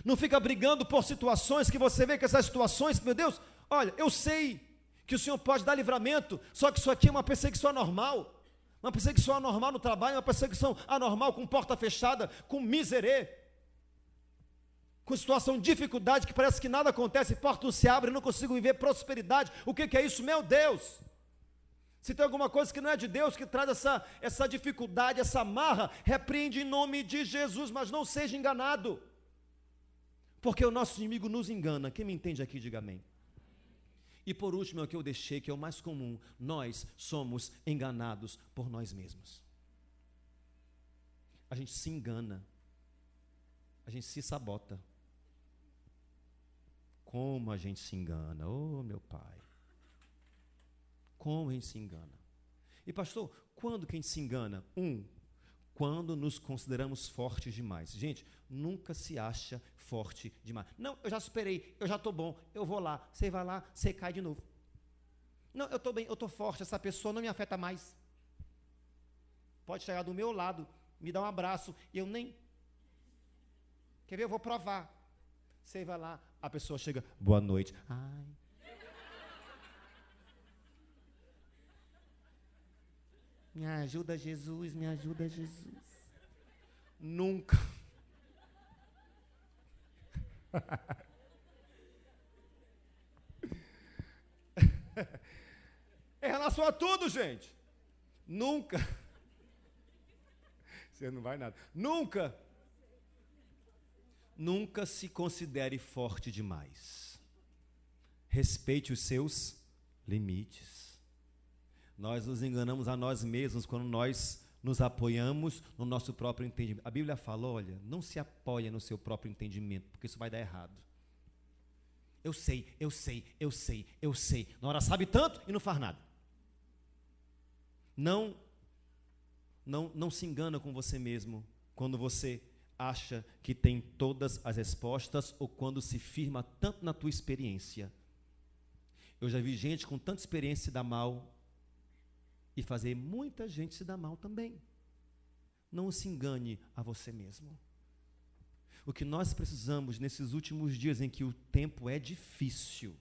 Speaker 1: Não fica brigando por situações que você vê que essas situações, meu Deus, olha, eu sei que o Senhor pode dar livramento, só que isso aqui é uma perseguição anormal. Uma perseguição anormal no trabalho, uma perseguição anormal com porta fechada, com miserê, com situação de dificuldade que parece que nada acontece, porta não se abre, não consigo viver prosperidade. O que é isso? Meu Deus! Se tem alguma coisa que não é de Deus, que traz essa dificuldade, essa marra, repreende em nome de Jesus, mas não seja enganado, porque o nosso inimigo nos engana. Quem me entende aqui, diga amém. E por último, é o que eu deixei, que é o mais comum, nós somos enganados por nós mesmos. A gente se engana, a gente se sabota. Como a gente se engana, oh meu Pai, como a gente se engana. E pastor, quando que a gente se engana? Quando nos consideramos fortes demais. Gente, nunca se acha forte demais. Não, eu já superei, eu já estou bom, eu vou lá. Você vai lá, você cai de novo. Não, eu estou bem, eu estou forte, essa pessoa não me afeta mais. Pode chegar do meu lado, me dar um abraço, e eu nem... Quer ver? Eu vou provar. Você vai lá, a pessoa chega, boa noite. Ai... Me ajuda, Jesus, me ajuda, Jesus. Nunca. Em relação a tudo, gente. Nunca. Você não vai nada. Nunca se considere forte demais. Respeite os seus limites. Nós nos enganamos a nós mesmos quando nós nos apoiamos no nosso próprio entendimento. A Bíblia fala, olha, não se apoia no seu próprio entendimento, porque isso vai dar errado. Eu sei. Na hora sabe tanto e não faz nada. Não se engana com você mesmo quando você acha que tem todas as respostas ou quando se firma tanto na tua experiência. Eu já vi gente com tanta experiência se dar mal e fazer muita gente se dar mal também. Não se engane a você mesmo. O que nós precisamos nesses últimos dias em que o tempo é difícil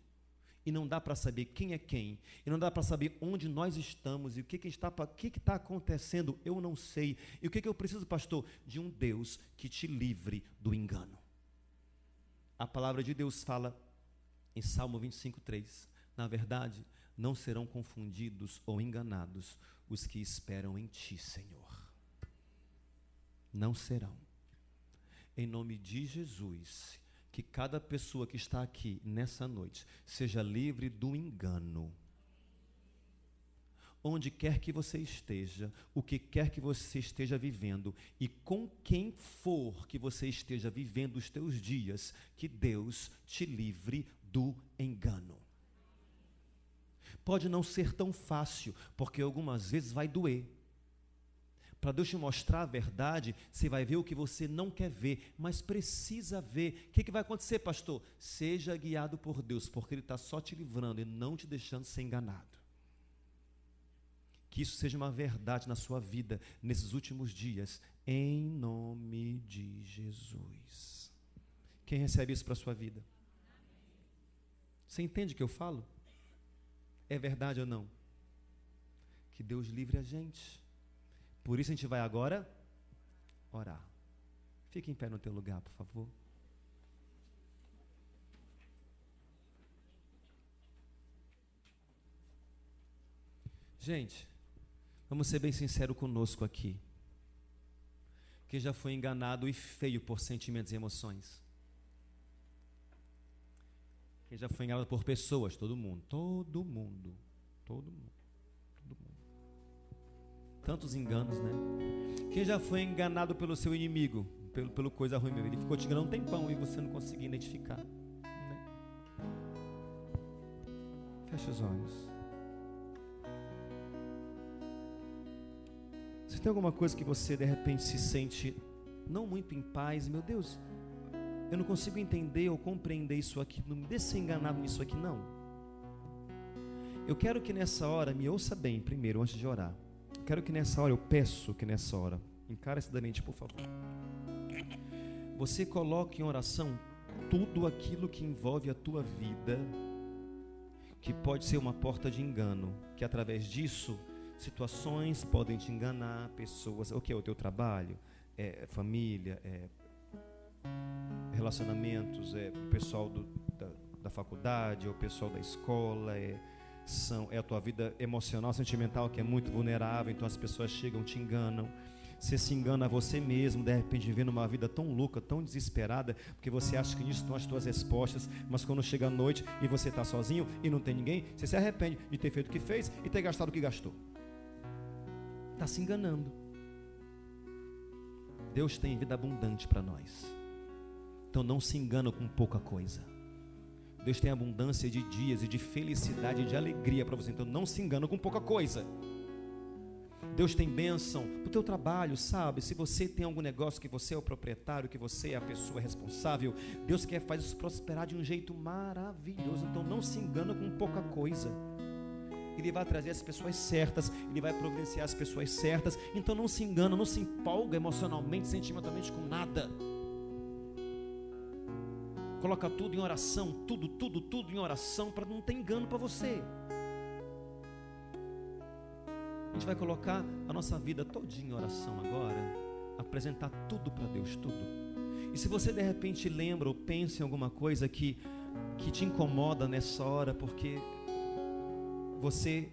Speaker 1: e não dá para saber quem é quem, e não dá para saber onde nós estamos e o que está acontecendo, eu não sei. E o que eu preciso, pastor? De um Deus que te livre do engano. A palavra de Deus fala em Salmo 25:3, na verdade, não serão confundidos ou enganados os que esperam em Ti, Senhor. Não serão. Em nome de Jesus, que cada pessoa que está aqui nessa noite seja livre do engano. Onde quer que você esteja, o que quer que você esteja vivendo e com quem for que você esteja vivendo os teus dias, que Deus te livre do engano. Pode não ser tão fácil, porque algumas vezes vai doer. Para Deus te mostrar a verdade, você vai ver o que você não quer ver, mas precisa ver. O que vai acontecer, pastor? Seja guiado por Deus, porque Ele está só te livrando e não te deixando ser enganado. Que isso seja uma verdade na sua vida, nesses últimos dias, em nome de Jesus. Quem recebe isso para a sua vida? Você entende o que eu falo? É verdade ou não? Que Deus livre a gente. Por isso a gente vai agora orar. Fique em pé no teu lugar, por favor. Gente, vamos ser bem sinceros conosco aqui. Quem já foi enganado e feio por sentimentos e emoções? Quem já foi enganado por pessoas? Todo mundo. Todo mundo. Todo mundo. Todo mundo. Tantos enganos, né? Quem já foi enganado pelo seu inimigo? Pelo coisa ruim mesmo. Ele ficou te enganando um tempão e você não conseguia identificar, né? Fecha os olhos. Se tem alguma coisa que você de repente se sente não muito em paz, meu Deus, eu não consigo entender ou compreender isso aqui, não me deixe ser enganado nisso aqui não. Eu quero que nessa hora, me ouça bem primeiro, antes de orar. Quero que nessa hora, eu peço que nessa hora, encarecidamente, por favor, você coloque em oração tudo aquilo que envolve a tua vida, que pode ser uma porta de engano, que através disso, situações podem te enganar, pessoas, o que é o teu trabalho, família, relacionamentos, o pessoal da faculdade, o pessoal da escola, é a tua vida emocional, sentimental, que é muito vulnerável, então as pessoas chegam, te enganam. Você se engana a você mesmo, de repente vivendo uma vida tão louca, tão desesperada, porque você acha que nisso estão as tuas respostas, mas quando chega a noite e você está sozinho e não tem ninguém, você se arrepende de ter feito o que fez e ter gastado o que gastou. Está se enganando. Deus tem vida abundante para nós, então não se engana com pouca coisa. Deus tem abundância de dias e de felicidade e de alegria para você, então não se engana com pouca coisa. Deus tem bênção para o teu trabalho, sabe? Se você tem algum negócio que você é o proprietário, que você é a pessoa responsável, Deus quer fazer isso prosperar de um jeito maravilhoso. Então não se engana com pouca coisa. Ele vai trazer as pessoas certas, Ele vai providenciar as pessoas certas. Então não se engana, não se empolga emocionalmente, sentimentalmente com nada. Coloca tudo em oração, tudo em oração, para não ter engano para você. A gente vai colocar a nossa vida todinha em oração agora, apresentar tudo para Deus, tudo. E se você de repente lembra ou pensa em alguma coisa que te incomoda nessa hora, porque você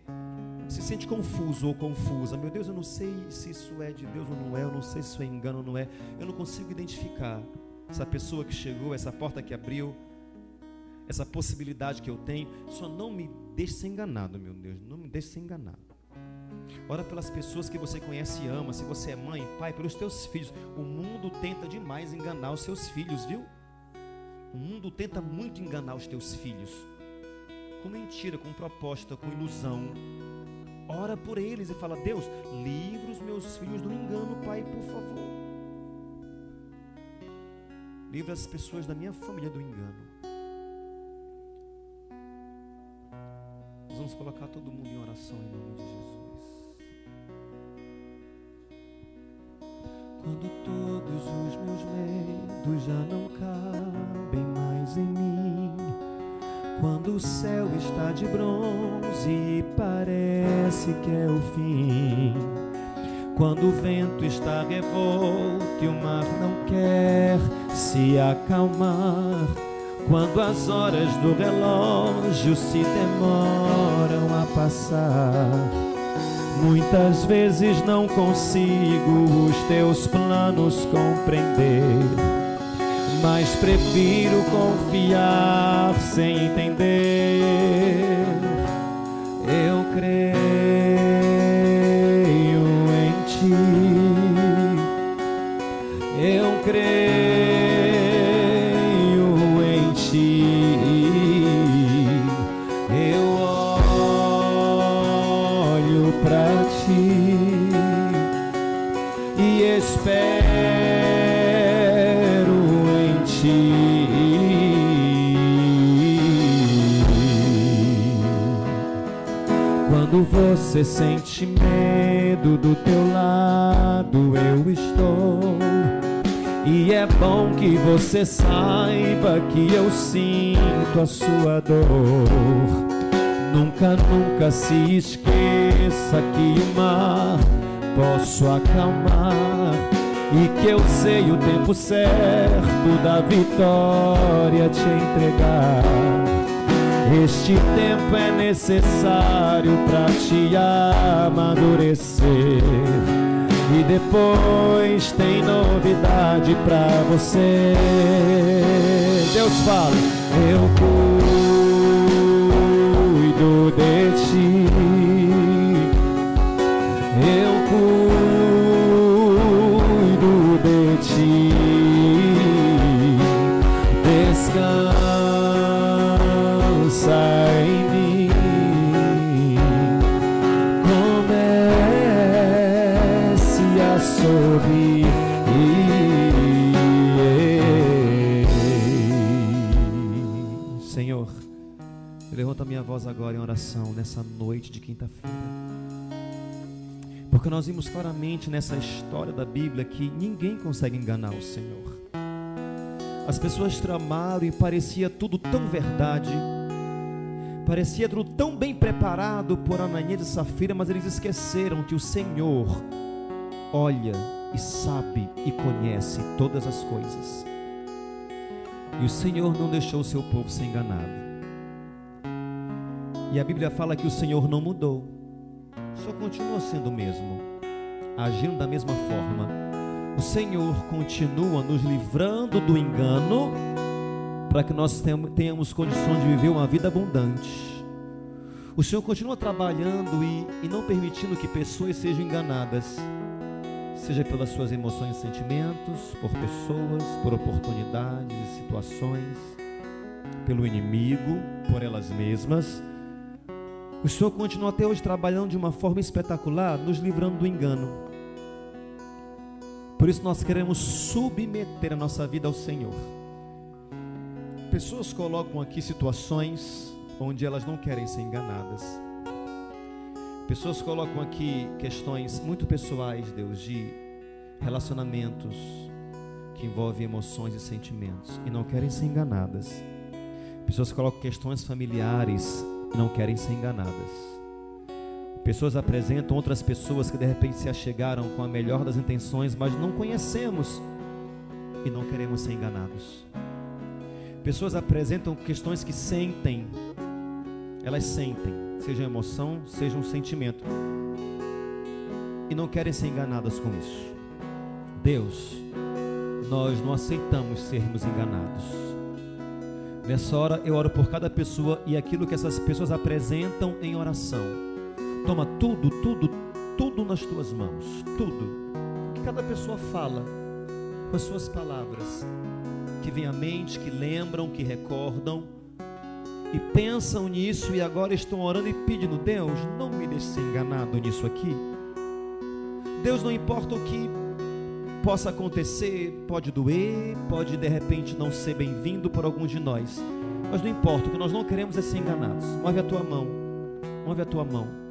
Speaker 1: se sente confuso ou confusa, meu Deus, eu não sei se isso é de Deus ou não é, eu não sei se isso é engano ou não é, eu não consigo identificar essa pessoa que chegou, essa porta que abriu, essa possibilidade que eu tenho, só não me deixe ser enganado, meu Deus, não me deixe ser enganado. Ora pelas pessoas que você conhece e ama. Se você é mãe, pai, pelos teus filhos. O mundo tenta demais enganar os seus filhos, viu? O mundo tenta muito enganar os teus filhos, com mentira, com proposta, com ilusão. Ora por eles e fala: Deus, livra os meus filhos do engano, Pai, por favor. Livra as pessoas da minha família do engano. Nós vamos colocar todo mundo em oração em nome de Jesus. Quando todos os meus medos já não cabem mais em mim, quando o céu está de bronze e parece que é o fim, quando o vento está revolto e o mar não quer se acalmar, quando as horas do relógio se demoram a passar, muitas vezes não consigo os teus planos compreender, mas prefiro confiar sem entender. Eu creio em ti, eu creio em ti, eu olho pra ti e espero em ti. Quando você sente medo, do teu lado eu estou. E é bom que você saiba que eu sinto a sua dor. Nunca, nunca se esqueça pareça que o mar posso acalmar, e que eu sei o tempo certo da vitória te entregar. Este tempo é necessário para te amadurecer, e depois tem novidade para você. Deus fala: eu cuido de ti, eu cuido de ti. Descansa em mim, comece a sorrir. Senhor, eu levanto a minha voz agora em oração nessa noite de quinta-feira, porque nós vimos claramente nessa história da Bíblia que ninguém consegue enganar o Senhor. As pessoas tramaram e parecia tudo tão verdade, parecia tudo tão bem preparado por Ananias e Safira, mas eles esqueceram que o Senhor olha e sabe e conhece todas as coisas. E o Senhor não deixou o seu povo ser enganado. E a Bíblia fala que o Senhor não mudou, só continua sendo o mesmo, agindo da mesma forma. O Senhor continua nos livrando do engano, para que nós tenhamos condições de viver uma vida abundante. O Senhor continua trabalhando e não permitindo que pessoas sejam enganadas, seja pelas suas emoções e sentimentos, por pessoas, por oportunidades e situações, pelo inimigo, por elas mesmas. O Senhor continua até hoje trabalhando de uma forma espetacular, nos livrando do engano. Por isso nós queremos submeter a nossa vida ao Senhor. Pessoas colocam aqui situações onde elas não querem ser enganadas. Pessoas colocam aqui questões muito pessoais, Deus, de relacionamentos que envolvem emoções e sentimentos e não querem ser enganadas. Pessoas colocam questões familiares e não querem ser enganadas. Pessoas apresentam outras pessoas que de repente se achegaram com a melhor das intenções, mas não conhecemos e não queremos ser enganados. Pessoas apresentam questões que sentem, elas sentem, seja emoção, seja um sentimento, e não querem ser enganadas com isso. Deus, nós não aceitamos sermos enganados. Nessa hora eu oro por cada pessoa e aquilo que essas pessoas apresentam em oração. Toma tudo nas tuas mãos, tudo que cada pessoa fala com as suas palavras, que vem à mente, que lembram, que recordam e pensam nisso, e agora estão orando e pedindo: Deus, não me deixe ser enganado nisso aqui. Deus, não importa o que possa acontecer, pode doer, pode de repente não ser bem-vindo por alguns de nós, mas não importa, o que nós não queremos é ser enganados. Move a tua mão, move a tua mão.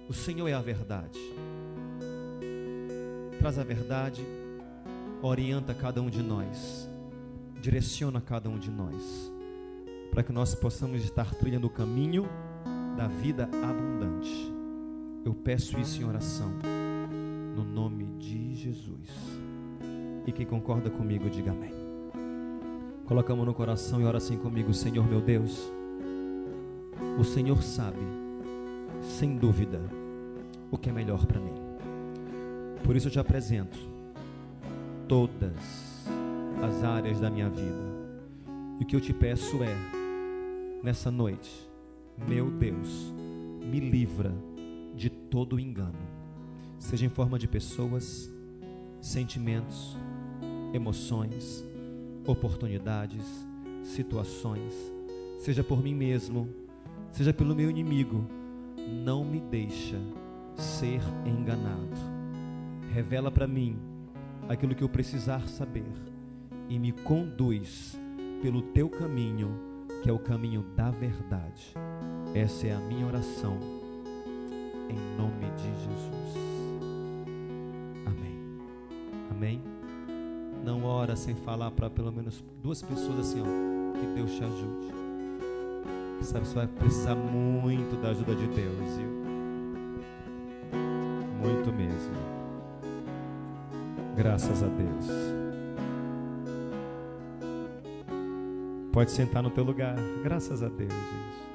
Speaker 1: O Senhor é a verdade. Traz a verdade, orienta cada um de nós, direciona cada um de nós, para que nós possamos estar trilhando o caminho da vida abundante. Eu peço isso em oração, no nome de Jesus. E quem concorda comigo, diga amém. Coloca a mão no coração e ora assim comigo: Senhor meu Deus, o Senhor sabe, sem dúvida, o que é melhor para mim. Por isso eu te apresento todas as áreas da minha vida. E o que eu te peço é, nessa noite, meu Deus, me livra de todo engano, seja em forma de pessoas, sentimentos, emoções, oportunidades, situações, seja por mim mesmo, seja pelo meu inimigo. Não me deixa ser enganado. Revela para mim aquilo que eu precisar saber e me conduz pelo teu caminho, que é o caminho da verdade. Essa é a minha oração, em nome de Jesus. Amém. Amém. Não ora sem falar para pelo menos duas pessoas assim, ó, que Deus te ajude. Que sabe, você vai precisar muito da ajuda de Deus, viu? Muito mesmo. Graças a Deus. Pode sentar no teu lugar. Graças a Deus, gente.